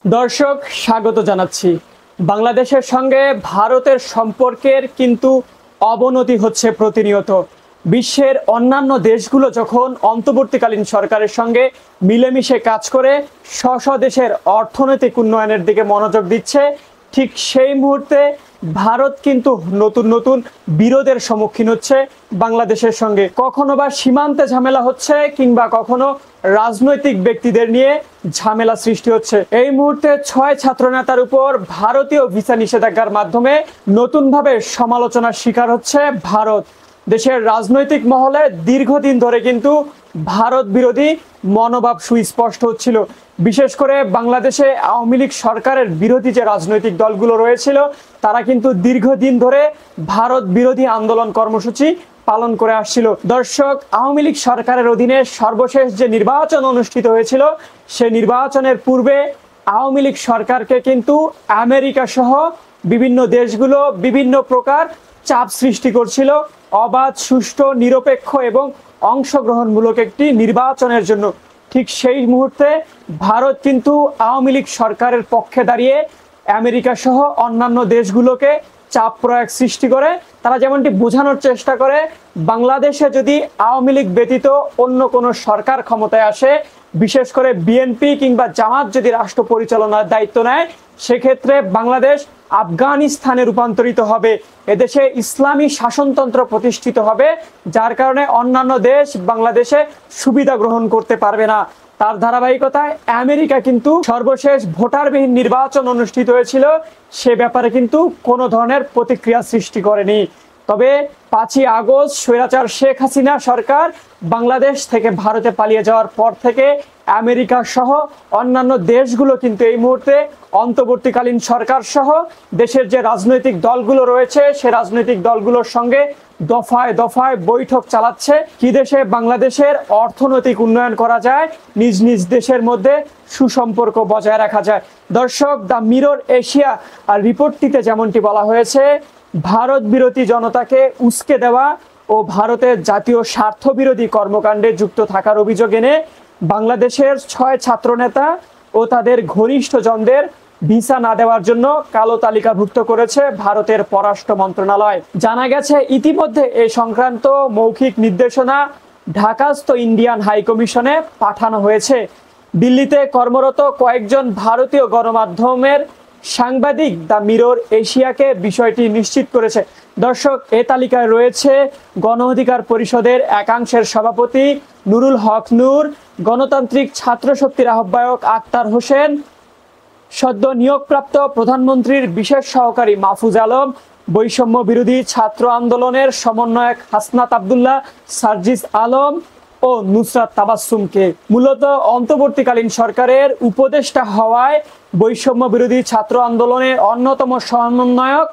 দর্শক স্বাগত জানাচ্ছি। বাংলাদেশের সঙ্গে ভারতের সম্পর্কের কিন্তু অবনতি হচ্ছে প্রতিনিয়ত। বিশ্বের অন্যান্য দেশগুলো যখন অন্তর্বর্তীকালীন সরকারের সঙ্গে মিলেমিশে কাজ করে স্ব দেশের অর্থনৈতিক উন্নয়নের দিকে মনোযোগ দিচ্ছে, ঠিক সেই মুহূর্তে ভারত কিন্তু নতুন নতুন বিরোধের সম্মুখীন হচ্ছে বাংলাদেশের সঙ্গে। কখনো বা সীমান্তে ঝামেলা হচ্ছে, কিংবা কখনো রাজনৈতিক ব্যক্তিদের নিয়ে ঝামেলা সৃষ্টি হচ্ছে। এই মুহূর্তে 6 ছাত্রনেতার উপর ভারতীয় ভিসা নিষেধাজ্ঞার মাধ্যমে নতুনভাবে সমালোচনার শিকার হচ্ছে ভারত। দেশের রাজনৈতিক মহলে দীর্ঘদিন ধরে কিন্তু ভারত বিরোধী মনোভাব সুস্পষ্ট হচ্ছিল। বিশেষ করে বাংলাদেশে আওয়ামী লীগ সরকারের বিরোধী যে রাজনৈতিক দলগুলো রয়েছিল, তারা কিন্তু দীর্ঘদিন ধরে ভারত বিরোধী আন্দোলন কর্মসূচি পালন করে আসছিল। দর্শক, আওয়ামী লীগ সরকারের অধীনে সর্বশেষ যে নির্বাচন অনুষ্ঠিত হয়েছিল, সে নির্বাচনের পূর্বে আওয়ামী লীগ সরকারকে কিন্তু আমেরিকা সহ বিভিন্ন দেশগুলো বিভিন্ন প্রকার চাপ সৃষ্টি করছিল অবাধ, সুষ্ঠু, নিরপেক্ষ এবং অংশগ্রহণমূলক একটি নির্বাচনের জন্য। ঠিক সেই মুহূর্তে ভারত কিন্তু আওয়ামী লীগ সরকারের পক্ষে দাঁড়িয়ে আমেরিকা সহ অন্যান্য দেশগুলোকে চাপ প্রয়োগ সৃষ্টি করে। তারা যেমনটি বোঝানোর চেষ্টা করে, বাংলাদেশে যদি আওয়ামী লীগ ব্যতীত অন্য কোনো সরকার ক্ষমতায় আসে, বিশেষ করে বিএনপি কিংবা জামাত যদি রাষ্ট্র পরিচালনার দায়িত্ব নেয়, সেক্ষেত্রে বাংলাদেশ আফগানিস্তানে রূপান্তরিত হবে, এদেশে ইসলামী শাসনতন্ত্র প্রতিষ্ঠিত হবে, যার কারণে অন্যান্য দেশ বাংলাদেশে সুবিধা গ্রহণ করতে পারবে না। তার ধারাবাহিকতায় আমেরিকা কিন্তু সর্বশেষ ভোটারবিহীন নির্বাচন অনুষ্ঠিত হয়েছিল, সে ব্যাপারে কিন্তু কোনো ধরনের প্রতিক্রিয়া সৃষ্টি করেনি। তবে 5ই আগস্ট স্বৈরাচার শেখ হাসিনা সরকার বাংলাদেশ থেকে ভারতে পালিয়ে যাওয়ার পর থেকে আমেরিকা সহ অন্যান্য দেশগুলো কিন্তু এই মুহূর্তে অন্তর্বর্তীকালীন সরকার সহ দেশের যে রাজনৈতিক দলগুলো রয়েছে, সে রাজনৈতিক দলগুলোর সঙ্গে দফায় দফায় বৈঠক চালাচ্ছে, কি দেশে বাংলাদেশের অর্থনৈতিক উন্নয়ন করা যায়, নিজ নিজ দেশের মধ্যে সুসম্পর্ক বজায় রাখা যায়। দর্শক, দ্য মিরর এশিয়া রিপোর্টটিতে যেমনটি বলা হয়েছে, ভারত বিরোধী জনতাকে উস্কে দেওয়া ও ভারতের জাতীয় স্বার্থ বিরোধী কর্মকাণ্ডে যুক্ত থাকার অভিযোগ এনে বাংলাদেশের 6 ছাত্রনেতা ও তাদের ঘনিষ্ঠজনদের ভিসা না দেওয়ার জন্য কালো তালিকাভুক্ত করেছে ভারতের পররাষ্ট্র মন্ত্রণালয়। জানা গেছে, ইতিমধ্যে এই সংক্রান্ত মৌখিক নির্দেশনা ঢাকাস্থ ইন্ডিয়ান হাইকমিশনে পাঠানো হয়েছে। দিল্লিতে কর্মরত কয়েকজন ভারতীয় গণমাধ্যমের সাংবাদিক দ্য মিরর এশিয়াকে বিষয়টি নিশ্চিত করেছে। দর্শক, এ তালিকায় রয়েছে গণ অধিকার পরিষদের একাংশের সভাপতি নুরুল হক নূর, গণতান্ত্রিক ছাত্র শক্তির আহ্বায়ক আক্তার হোসেন, সদ্য নিয়োগপ্রাপ্ত প্রধানমন্ত্রীর বিশেষ সহকারী মাহফুজ আলম, বৈষম্য বিরোধী ছাত্র আন্দোলনের সমন্বয়ক হাসনাত আবদুল্লাহ, সার্জিস আলম ও নুসরাত তাবাসসুমকে। মূলত অন্তর্বর্তীকালীন সরকারের উপদেষ্টা হওয়ায় বৈষম্য বিরোধী ছাত্র আন্দোলনের অন্যতম সমন্বয়ক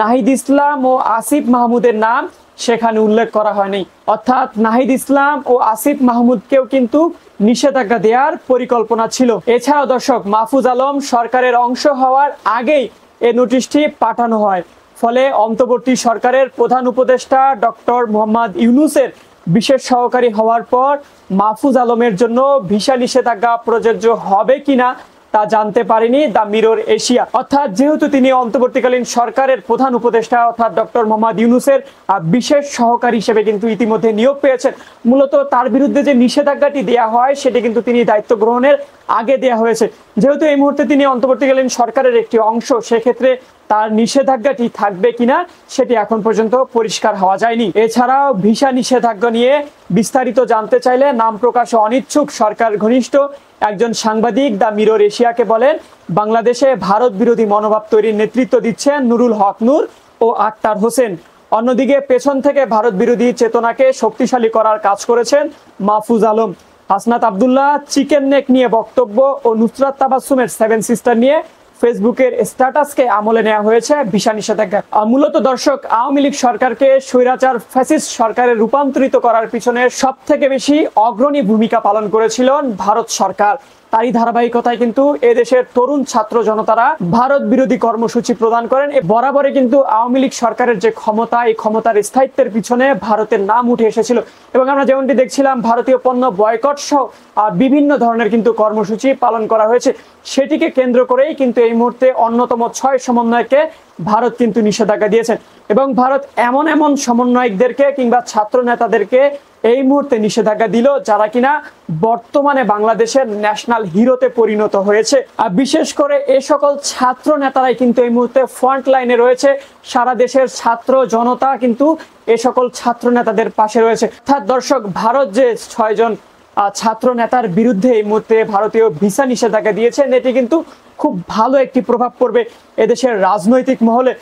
নাহিদ ইসলাম ও আসিফ মাহমুদের নাম সেখানে উল্লেখ করা হয়নি। অর্থাৎ নাহিদ ইসলাম ও আসিফ মাহমুদকেও কিন্তু নিষেধাজ্ঞা দেওয়ার পরিকল্পনা ছিল। এছাড়াও দর্শক, মাহফুজ আলম সরকারের অংশ হওয়ার আগেই এই নোটিশটি পাঠানো হয়। ফলে অন্তর্বর্তী সরকারের প্রধান উপদেষ্টা ডক্টর মোহাম্মদ ইউনূসের বিশেষ সহকারী হওয়ার পর মাহফুজ আলমের জন্য ভিসা নিষেধাজ্ঞা প্রযোজ্য হবে কিনা তা জানতে পারেনি দ্য মিরর এশিয়া। অর্থাৎ যেহেতু তিনি অন্তর্বর্তীকালীন সরকারের প্রধান উপদেষ্টা অর্থাৎ ডক্টর মোহাম্মদ ইউনূসের বিশেষ সহকারী হিসেবে কিন্তু ইতিমধ্যে নিয়োগ পেয়েছেন, মূলত তার বিরুদ্ধে যে নিষেধাজ্ঞাটি দেওয়া হয় সেটি কিন্তু তিনি দায়িত্ব গ্রহণের আগে দেওয়া হয়েছে। যেহেতু এই মুহূর্তে তিনি অন্তর্বর্তীকালীন সরকারের একটি অংশ, সেক্ষেত্রে তার নিষেধাজ্ঞাটি থাকবে কিনা সেটি এখন পর্যন্ত পরিষ্কার হওয়া যায়নি। এছাড়াও ভিসা নিষেধাজ্ঞা নিয়ে বিস্তারিত জানতে চাইলে নাম প্রকাশে অনিচ্ছুক সরকার ঘনিষ্ঠ একজন সাংবাদিক দ্য মিরর এশিয়াকে বলেন, বাংলাদেশে ভারত বিরোধী মনোভাব তৈরির নেতৃত্ব দিচ্ছেন নুরুল হক নূর ও আক্তার হোসেন। অন্যদিকে পেছন থেকে ভারত বিরোধী চেতনাকে শক্তিশালী করার কাজ করেছেন মাহফুজ আলম। হাসনাত আবদুল্লাহ চিকেন নেক নিয়ে বক্তব্য ও নুসরাত তাবাসসুমের 7 সিস্টার নিয়ে ফেসবুকের স্ট্যাটাসকে আমলে নেওয়া হয়েছে ভিসা নিষেধাজ্ঞা। মূলত দর্শক, আওয়ামী লীগ সরকারকে স্বৈরাচার ফ্যাসিস্ট সরকারে রূপান্তরিত করার পিছনে সবথেকে বেশি অগ্রণী ভূমিকা পালন করেছিলেন ভারত সরকার। তারই ধারাবাহিকতায় কিন্তু এদেশের তরুণ ছাত্র জনতারা ভারত বিরোধী কর্মসূচি প্রদান করেন। বরাবরই কিন্তু আওয়ামী লীগ সরকারের যে ক্ষমতা, এই ক্ষমতার স্থায়িত্বের পিছনে ভারতের নাম উঠে এসেছিল এবং আমরা যেমনটি দেখছিলাম ভারতীয় পণ্য বয়কট সহ বিভিন্ন ধরনের কিন্তু কর্মসূচি পালন করা হয়েছে। সেটিকে কেন্দ্র করেই কিন্তু এই মুহূর্তে অন্যতম 6 সমন্বয়কে ভারত কিন্তু নিষেধাজ্ঞা দিয়েছেন এবং ভারত এমন এমন সমন্বয়কদেরকে কিংবা ছাত্র নেতাদেরকে এই মুহূর্তে নিষেধাজ্ঞা দিল যারা কিনা বর্তমানে বাংলাদেশের ন্যাশনাল হিরোতে পরিণত হয়েছে। আর বিশেষ করে এই সকল ছাত্র নেতারাই কিন্তু এই মুহূর্তে ফ্রন্ট লাইনে রয়েছে। সারা দেশের ছাত্র জনতা কিন্তু এই সকল ছাত্র নেতাদের পাশে রয়েছে। অর্থাৎ দর্শক, ভারত যে 6 জন ছাত্র নেতার বিরুদ্ধে এই মুহূর্তে ভারতীয় ভিসা নিষেধাজ্ঞা দিয়েছেন, এটি কিন্তু খুব ভালো একটি প্রভাব পড়বে এদেশের রাজনৈতিক মহলে,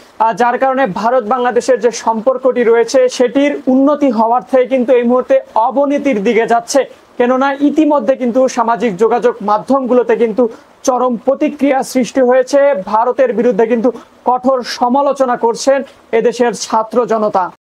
যার কারণে ভারত বাংলাদেশের যে সম্পর্কটি রয়েছে সেটির উন্নতি হওয়ার থেকে কিন্তু এই মুহূর্তে অবনতির দিকে যাচ্ছে। কেননা ইতিমধ্যে কিন্তু সামাজিক যোগাযোগ মাধ্যমগুলোতে কিন্তু চরম প্রতিক্রিয়া সৃষ্টি হয়েছে। ভারতের বিরুদ্ধে কিন্তু কঠোর সমালোচনা করছেন এদেশের ছাত্র জনতা।